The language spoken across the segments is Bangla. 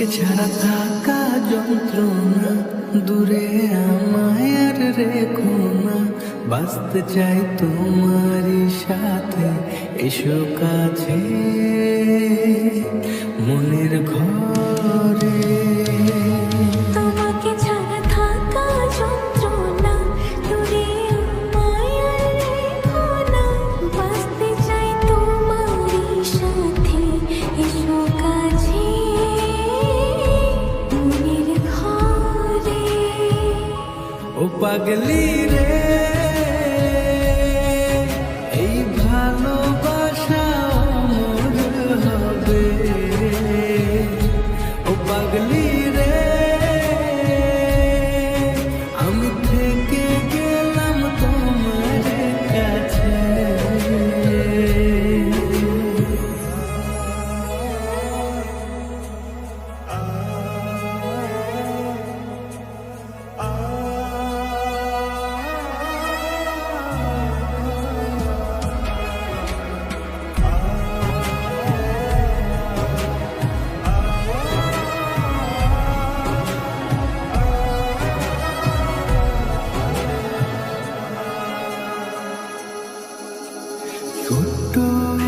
তোমাকে ছাড়া থাকা যন্ত্রণা, দূরে আমায় আর রেখো না। বাঁচতে চাই তোমারই সাথে, এসো কাছে মনের ঘরে। তোমাকে ছাড়া থাকা যন্ত্রণা, দূরে আমায় আর রেখো না। বাঁচতে চাই তোমারই সাথে, এসো কাছে মনের ঘরে। ও পাগলি রে, এই ভালোবাসা অমর হবে। ও পাগলি রে, আমি থেকে গেলাম তোমার কাছে। ছোট্ট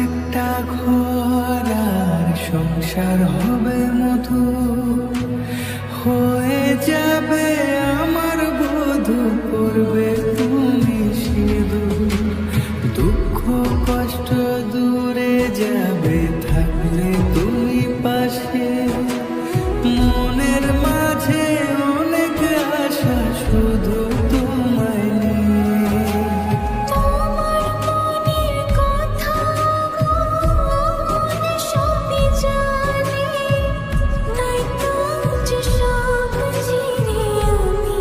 একটা ঘর আর সংসার হবে মধুর, হয়ে যাবে আমার বধূ, করবে তুমি সিঁদুর। দুঃখ কষ্ট দূরে যাবে থাকলে তুমি পাশে, মনের মাঝে অনেক আশা শুধু তোমায় নিয়ে। তোমার মনের কথা মনে সবই জানি, তাই তো যে সব চিনি আমি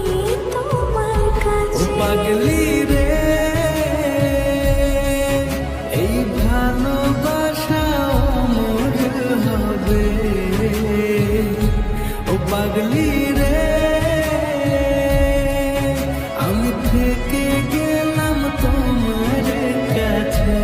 তোমার ও কাছে। পাগলি রে, এই ভালোবাসা অমর হবে। ও পাগলি রে, আমি থেকে গেলাম তোমার কাছে।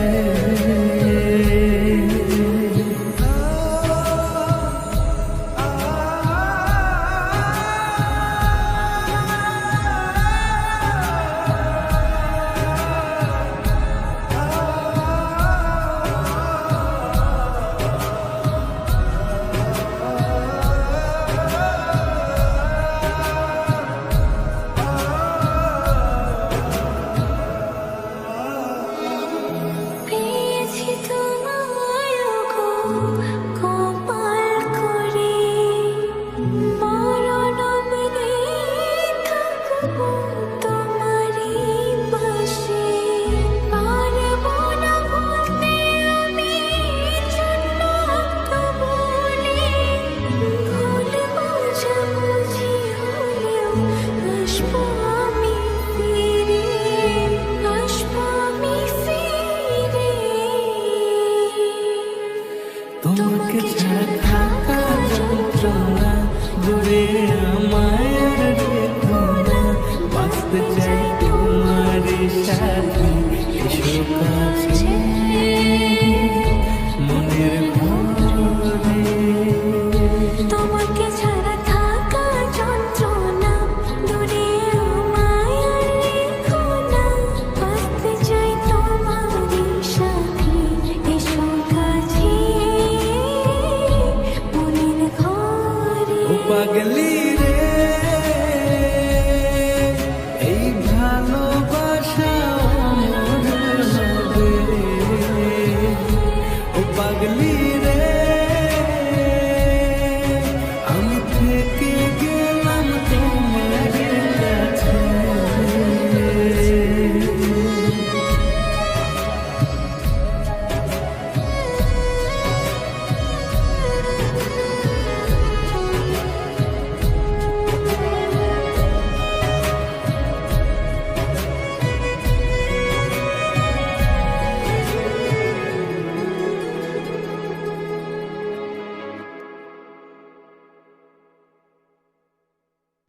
পেয়েছি তোমায় গো কপাল করে, মরণ অবধি থাকবো তোমারই পাশে। পারবো না বলতে আমি জন্য বলে, ভুল বোঝাবুঝি হলেও আসবো আমি ফিরে, আসবো আমি ফিরে। তোমাকে ছাড়া থাকা যন্ত্রণা, দূরে আমায় আর রেখো না। বাঁচতে চাই তোমার সাথে, এসো কাছে মনের ঘরে। তোমাকে ছাড়া থাকা যন্ত্রণা, দূরে আমায় আর রেখো না। বাঁচতে চাই তোমারই সাথে, এসো কাছে মনের ঘরে। ও পাগলি রে, এই ভালোবাসা অমর হবে। ও পাগলি